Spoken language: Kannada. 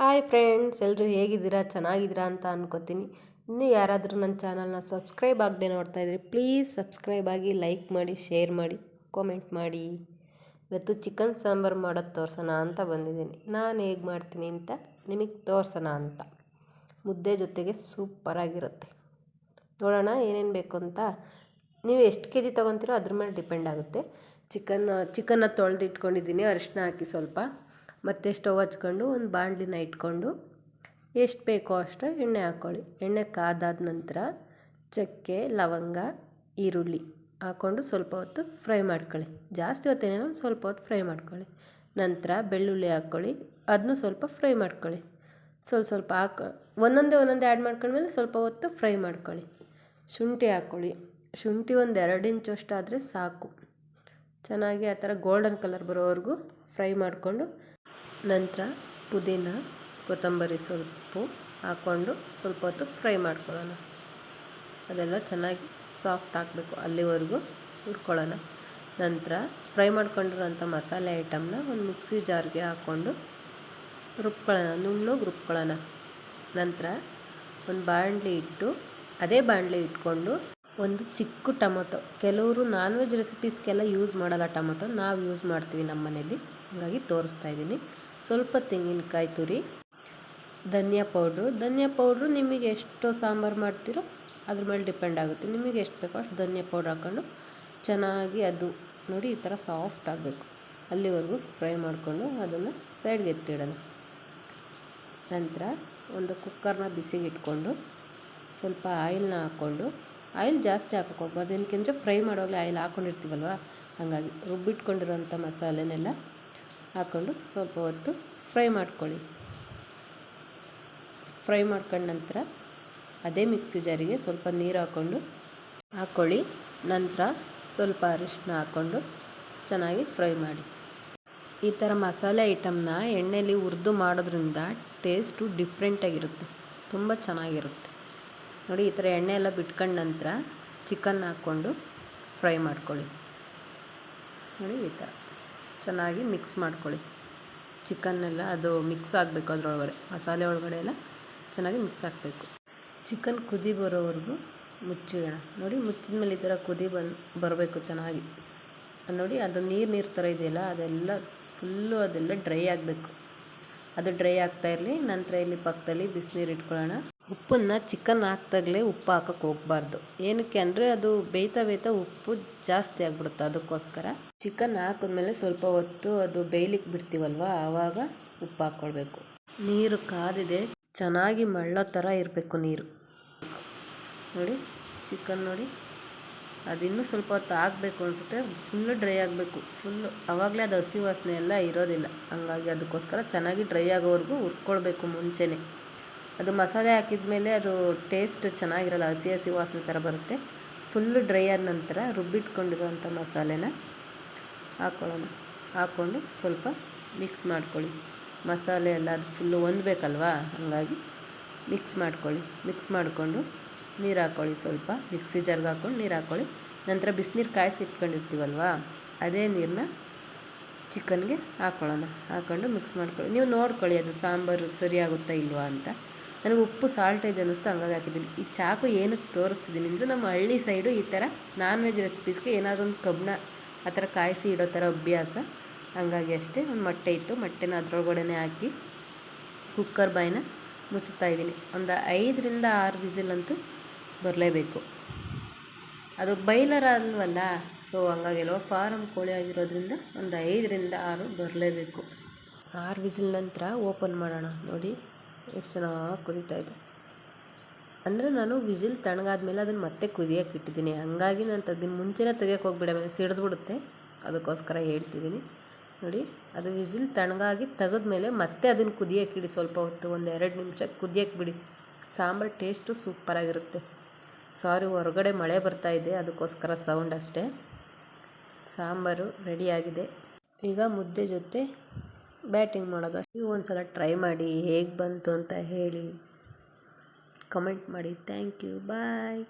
ಹಾಯ್ ಫ್ರೆಂಡ್ಸ್, ಎಲ್ಲರೂ ಹೇಗಿದ್ದೀರಾ? ಚೆನ್ನಾಗಿದ್ದೀರಾ ಅಂತ ಅನ್ಕೋತೀನಿ. ಇನ್ನೂ ಯಾರಾದರೂ ನನ್ನ ಚಾನಲ್ನ ಸಬ್ಸ್ಕ್ರೈಬ್ ಆಗದೆ ನೋಡ್ತಾ ಇದ್ರಿ, ಪ್ಲೀಸ್ ಸಬ್ಸ್ಕ್ರೈಬ್ ಆಗಿ, ಲೈಕ್ ಮಾಡಿ, ಶೇರ್ ಮಾಡಿ, ಕಾಮೆಂಟ್ ಮಾಡಿ. ಇವತ್ತು ಚಿಕನ್ ಸಾಂಬಾರು ಮಾಡೋದು ತೋರ್ಸೋಣ ಅಂತ ಬಂದಿದ್ದೀನಿ. ನಾನು ಹೇಗೆ ಮಾಡ್ತೀನಿ ಅಂತ ನಿಮಗೆ ತೋರ್ಸೋಣ ಅಂತ. ಮುದ್ದೆ ಜೊತೆಗೆ ಸೂಪರಾಗಿರುತ್ತೆ. ನೋಡೋಣ ಏನೇನು ಬೇಕು ಅಂತ. ನೀವು ಎಷ್ಟು ಕೆ ಜಿ ತೊಗೊತೀರೋ ಅದ್ರ ಮೇಲೆ ಡಿಪೆಂಡ್ ಆಗುತ್ತೆ. ಚಿಕನ್ನ ತೊಳೆದಿಟ್ಕೊಂಡಿದ್ದೀನಿ, ಅರಿಶಿನ ಹಾಕಿ ಸ್ವಲ್ಪ. ಮತ್ತು ಸ್ಟವ್ ಹಚ್ಕೊಂಡು ಒಂದು ಬಾಣಲಿನ ಇಟ್ಕೊಂಡು ಎಷ್ಟು ಬೇಕೋ ಅಷ್ಟು ಎಣ್ಣೆ ಹಾಕ್ಕೊಳ್ಳಿ. ಎಣ್ಣೆ ಕಾದಾದ ನಂತರ ಚಕ್ಕೆ, ಲವಂಗ, ಈರುಳ್ಳಿ ಹಾಕ್ಕೊಂಡು ಸ್ವಲ್ಪ ಹೊತ್ತು ಫ್ರೈ ಮಾಡ್ಕೊಳ್ಳಿ. ಜಾಸ್ತಿ ಹೊತ್ತೇನೇನೋ ಸ್ವಲ್ಪ ಹೊತ್ತು ಫ್ರೈ ಮಾಡ್ಕೊಳ್ಳಿ. ನಂತರ ಬೆಳ್ಳುಳ್ಳಿ ಹಾಕ್ಕೊಳ್ಳಿ, ಅದನ್ನು ಸ್ವಲ್ಪ ಫ್ರೈ ಮಾಡ್ಕೊಳ್ಳಿ. ಸ್ವಲ್ಪ ಒಂದೊಂದೇ ಆ್ಯಡ್ ಮಾಡ್ಕೊಂಡ್ಮೇಲೆ ಸ್ವಲ್ಪ ಹೊತ್ತು ಫ್ರೈ ಮಾಡ್ಕೊಳ್ಳಿ. ಶುಂಠಿ ಹಾಕ್ಕೊಳ್ಳಿ. ಶುಂಠಿ ಒಂದು 2 ಇಂಚು ಅಷ್ಟಾದರೆ ಸಾಕು. ಚೆನ್ನಾಗಿ ಆ ಥರ ಗೋಲ್ಡನ್ ಕಲರ್ ಬರೋವರೆಗೂ ಫ್ರೈ ಮಾಡಿಕೊಂಡು ನಂತರ ಪುದೀನ, ಕೊತ್ತಂಬರಿ ಸೊಪ್ಪು ಹಾಕ್ಕೊಂಡು ಸ್ವಲ್ಪ ಹೊತ್ತು ಫ್ರೈ ಮಾಡ್ಕೊಳ್ಳೋಣ. ಅದೆಲ್ಲ ಚೆನ್ನಾಗಿ ಸಾಫ್ಟ್ ಆಗಬೇಕು, ಅಲ್ಲಿವರೆಗೂ ಹುರ್ಕೊಳ್ಳೋಣ. ನಂತರ ಫ್ರೈ ಮಾಡ್ಕೊಂಡಿರೋಂಥ ಮಸಾಲೆ ಐಟಮ್ನ ಒಂದು ಮಿಕ್ಸಿ ಜಾರ್ಗೆ ಹಾಕ್ಕೊಂಡು ನುಣ್ಣಗೆ ರುಬ್ಕೊಳ್ಳೋಣ. ನಂತರ ಒಂದು ಬಾಣಲಿ ಇಟ್ಟು ಅದೇ ಬಾಣಲಿ ಇಟ್ಕೊಂಡು ಒಂದು ಚಿಕ್ಕ ಟೊಮೊಟೊ, ಕೆಲವರು ನಾನ್ ವೆಜ್ ರೆಸಿಪೀಸ್ಗೆಲ್ಲ ಯೂಸ್ ಮಾಡಲ್ಲ ಟೊಮೊಟೊ, ನಾವು ಯೂಸ್ ಮಾಡ್ತೀವಿ ನಮ್ಮ ಮನೇಲಿ, ಹಾಗಾಗಿ ತೋರಿಸ್ತಾ ಇದ್ದೀನಿ. ಸ್ವಲ್ಪ ತೆಂಗಿನಕಾಯಿ ತುರಿ, ಧನಿಯಾ ಪೌಡ್ರು ನಿಮಗೆ ಎಷ್ಟು ಸಾಂಬಾರು ಮಾಡ್ತೀರೋ ಅದ್ರ ಮೇಲೆ ಡಿಪೆಂಡ್ ಆಗುತ್ತೆ. ನಿಮಗೆ ಎಷ್ಟು ಬೇಕೋ ಅಷ್ಟು ಧನಿಯಾ ಪೌಡ್ರ್ ಹಾಕ್ಕೊಂಡು ಚೆನ್ನಾಗಿ ಅದು ನೋಡಿ ಈ ಥರ ಸಾಫ್ಟ್ ಆಗಬೇಕು, ಅಲ್ಲಿವರೆಗೂ ಫ್ರೈ ಮಾಡಿಕೊಂಡು ಅದನ್ನು ಸೈಡ್ಗೆ ಎತ್ತಿಡೋಣ. ನಂತರ ಒಂದು ಕುಕ್ಕರ್ನ ಬಿಸಿಗೆ ಇಟ್ಕೊಂಡು ಸ್ವಲ್ಪ ಆಯಿಲ್ನ ಹಾಕ್ಕೊಂಡು, ಆಯಿಲ್ ಜಾಸ್ತಿ ಹಾಕೋಕೆ ಹೋಗ್ಬೋದು, ಏನಕ್ಕೆಂದರೆ ಫ್ರೈ ಮಾಡುವಾಗಲೇ ಆಯಿಲ್ ಹಾಕ್ಕೊಂಡಿರ್ತೀವಲ್ವ, ಹಾಗಾಗಿ ರುಬ್ಬಿಟ್ಕೊಂಡಿರೋಂಥ ಮಸಾಲೆನೆಲ್ಲ ಹಾಕ್ಕೊಂಡು ಸ್ವಲ್ಪ ಹೊತ್ತು ಫ್ರೈ ಮಾಡ್ಕೊಳ್ಳಿ. ಫ್ರೈ ಮಾಡ್ಕೊಂಡ ನಂತರ ಅದೇ ಮಿಕ್ಸಿ ಜಾರಿಗೆ ಸ್ವಲ್ಪ ನೀರು ಹಾಕ್ಕೊಳ್ಳಿ. ನಂತರ ಸ್ವಲ್ಪ ಅರಿಶಿನ ಹಾಕ್ಕೊಂಡು ಚೆನ್ನಾಗಿ ಫ್ರೈ ಮಾಡಿ. ಈ ಥರ ಮಸಾಲೆ ಐಟಮ್ನ ಎಣ್ಣೆಯಲ್ಲಿ ಹುರಿದು ಮಾಡೋದ್ರಿಂದ ಟೇಸ್ಟು ಡಿಫ್ರೆಂಟಾಗಿರುತ್ತೆ, ತುಂಬ ಚೆನ್ನಾಗಿರುತ್ತೆ. ನೋಡಿ ಈ ಥರ ಎಣ್ಣೆ ಎಲ್ಲ ಬಿಟ್ಕೊಂಡ ನಂತರ ಚಿಕನ್ ಹಾಕ್ಕೊಂಡು ಫ್ರೈ ಮಾಡ್ಕೊಳ್ಳಿ. ನೋಡಿ ಈ ಥರ ಚೆನ್ನಾಗಿ ಮಿಕ್ಸ್ ಮಾಡ್ಕೊಳ್ಳಿ. ಚಿಕನ್ನೆಲ್ಲ ಅದು ಮಿಕ್ಸ್ ಆಗಬೇಕು, ಅದರೊಳಗಡೆ ಮಸಾಲೆ ಒಳಗಡೆ ಎಲ್ಲ ಚೆನ್ನಾಗಿ ಮಿಕ್ಸ್ ಆಗಬೇಕು. ಚಿಕನ್ ಕುದಿ ಬರೋವರೆಗೂ ಮುಚ್ಚಿಡೋಣ. ನೋಡಿ ಮುಚ್ಚಿದ ಮೇಲೆ ಈ ಥರ ಕುದಿ ಬರಬೇಕು ಚೆನ್ನಾಗಿ. ನೋಡಿ ಅದು ನೀರು ಥರ ಇದೆಯಲ್ಲ, ಅದೆಲ್ಲ ಫುಲ್ಲು ಅದೆಲ್ಲ ಡ್ರೈ ಆಗಬೇಕು. ಅದು ಡ್ರೈ ಆಗ್ತಾ ಇರಲಿ. ನಂತರ ಇಲ್ಲಿ ಪಕ್ಕದಲ್ಲಿ ಬಿಸಿನೀರು ಇಟ್ಕೊಳ್ಳೋಣ. ಉಪ್ಪನ್ನು ಚಿಕನ್ ಹಾಕ್ದಾಗಲೇ ಉಪ್ಪು ಹಾಕೋಕ್ಕೆ ಹೋಗಬಾರ್ದು, ಏನಕ್ಕೆ ಅಂದರೆ ಅದು ಬೇಯ್ತಾ ಉಪ್ಪು ಜಾಸ್ತಿ ಆಗಿಬಿಡುತ್ತೆ. ಅದಕ್ಕೋಸ್ಕರ ಚಿಕನ್ ಹಾಕಿದ್ಮೇಲೆ ಸ್ವಲ್ಪ ಹೊತ್ತು ಅದು ಬೇಯ್ಲಿಕ್ಕೆ ಬಿಡ್ತೀವಲ್ವ, ಆವಾಗ ಉಪ್ಪು ಹಾಕ್ಕೊಳ್ಬೇಕು. ನೀರು ಕಾದಿದೆ, ಚೆನ್ನಾಗಿ ಮಳ್ಳೋ ಥರ ಇರಬೇಕು ನೀರು. ನೋಡಿ ಚಿಕನ್ ನೋಡಿ ಅದಿನ್ನೂ ಸ್ವಲ್ಪ ಹೊತ್ತು ಆಗಬೇಕು ಅನಿಸುತ್ತೆ, ಫುಲ್ಲು ಡ್ರೈ ಆಗಬೇಕು, ಆವಾಗಲೇ ಅದು ಹಸಿ ವಾಸನೆ ಎಲ್ಲ ಇರೋದಿಲ್ಲ. ಹಂಗಾಗಿ ಅದಕ್ಕೋಸ್ಕರ ಚೆನ್ನಾಗಿ ಡ್ರೈ ಆಗೋವರೆಗೂ ಹುರ್ಕೊಳ್ಬೇಕು ಮುಂಚೆನೇ. ಅದು ಮಸಾಲೆ ಹಾಕಿದ ಮೇಲೆ ಅದು ಟೇಸ್ಟ್ ಚೆನ್ನಾಗಿರಲ್ಲ, ಹಸಿ ವಾಸನೆ ಥರ ಬರುತ್ತೆ. ಫುಲ್ಲು ಡ್ರೈ ಆದ ನಂತರ ರುಬ್ಬಿಟ್ಕೊಂಡಿರೋಂಥ ಮಸಾಲೆನ ಹಾಕ್ಕೊಂಡು ಸ್ವಲ್ಪ ಮಿಕ್ಸ್ ಮಾಡ್ಕೊಳ್ಳಿ. ಮಸಾಲೆ ಎಲ್ಲ ಅದು ಫುಲ್ಲು ಹೊಂದಬೇಕಲ್ವಾ, ಹಾಗಾಗಿ ಮಿಕ್ಸ್ ಮಾಡಿಕೊಂಡು ನೀರು ಹಾಕ್ಕೊಳ್ಳಿ. ಸ್ವಲ್ಪ ಮಿಕ್ಸಿ ಜಾರ್ಗೆ ಹಾಕ್ಕೊಂಡು ನೀರು ಹಾಕ್ಕೊಳ್ಳಿ. ನಂತರ ಬಿಸಿನೀರು ಕಾಯಿಸಿ ಇಟ್ಕೊಂಡಿರ್ತೀವಲ್ವ, ಅದೇ ನೀರನ್ನ ಚಿಕನ್ಗೆ ಹಾಕ್ಕೊಂಡು ಮಿಕ್ಸ್ ಮಾಡ್ಕೊಳ್ಳಿ. ನೀವು ನೋಡ್ಕೊಳ್ಳಿ ಅದು ಸಾಂಬಾರು ಸರಿಯಾಗುತ್ತಾ ಇಲ್ವಾ ಅಂತ. ನನಗೆ ಉಪ್ಪು ಸಾಲ್ಟೇಜ್ ಅನ್ನಿಸ್ತು, ಹಂಗಾಗಿ ಹಾಕಿದ್ದೀನಿ. ಈ ಚಾಕು ಏನಕ್ಕೆ ತೋರಿಸ್ತಿದ್ದೀನಿ ಅಂದರೆ, ನಮ್ಮ ಹಳ್ಳಿ ಸೈಡು ಈ ಥರ ನಾನ್ ವೆಜ್ ರೆಸಿಪೀಸ್ಗೆ ಏನಾದರೂ ಒಂದು ಕಬ್ಬಣ ಆ ಥರ ಕಾಯಿಸಿ ಇಡೋ ಥರ ಅಭ್ಯಾಸ, ಹಂಗಾಗಿ ಅಷ್ಟೇ. ಒಂದು ಮೊಟ್ಟೆ ಇತ್ತು, ಮೊಟ್ಟೆನ ಅದರೊಳಗಡೆ ಹಾಕಿ ಕುಕ್ಕರ್ ಬಾಯಿನ ಮುಚ್ಚುತ್ತಾ ಇದ್ದೀನಿ. ಒಂದು 5ರಿಂದ 6 ವಿಸಿಲಂತೂ ಬರಲೇಬೇಕು. ಅದು ಬೈಲರ್ ಅಲ್ವಲ್ಲ, ಸೊ ಹಂಗಾಗಿ ಎಲ್ಲೋ ಫಾರಮ್ ಕೋಳಿ ಆಗಿರೋದ್ರಿಂದ ಒಂದು 5ರಿಂದ 6 ಬರಲೇಬೇಕು. 6 ವಿಸಿಲ್ ನಂತರ ಓಪನ್ ಮಾಡೋಣ. ನೋಡಿ ಎಷ್ಟು ಚೆನ್ನಾಗಿ ಕುದೀತಾ ಇದೆ. ಅಂದರೆ ನಾನು ವಿಸಿಲ್ ತಣ್ಣಗಾದ್ಮೇಲೆ ಅದನ್ನು ಮತ್ತೆ ಕುದಿಯೋಕೆ ಇಟ್ಟಿದ್ದೀನಿ, ಹಂಗಾಗಿ ನಾನು ಮುಂಚೆನೇ ತೆಗಿಯೋಕೆ ಹೋಗ್ಬಿಡ, ಮೇಲೆ ಸಿಡಿದ್ಬಿಡುತ್ತೆ, ಅದಕ್ಕೋಸ್ಕರ ಹೇಳ್ತಿದ್ದೀನಿ. ನೋಡಿ ಅದು ವಿಸಿಲ್ ತಣ್ಣಗಾಗಿ ತೆಗೆದ್ಮೇಲೆ ಮತ್ತೆ ಅದನ್ನು ಕುದಿಯೋಕೆ ಇಡಿ. ಸ್ವಲ್ಪ ಹೊತ್ತು ಒಂದು 2 ನಿಮಿಷ ಕುದಿಯೋಕೆ ಬಿಡಿ. ಸಾಂಬಾರು ಟೇಸ್ಟು ಸೂಪರಾಗಿರುತ್ತೆ. ಸಾರಿ, ಹೊರಗಡೆ ಮಳೆ ಬರ್ತಾ ಇದೆ, ಅದಕ್ಕೋಸ್ಕರ ಸೌಂಡ್ ಅಷ್ಟೇ. ಸಾಂಬಾರು ರೆಡಿಯಾಗಿದೆ. ಈಗ ಮುದ್ದೆ ಜೊತೆ ಬ್ಯಾಟಿಂಗ್ ಮಾಡೋದು. ನೀವು ಒಂದು ಸಲ ಟ್ರೈ ಮಾಡಿ, ಹೇಗೆ ಬಂತು ಅಂತ ಹೇಳಿ, ಕಮೆಂಟ್ ಮಾಡಿ. Thank you, bye.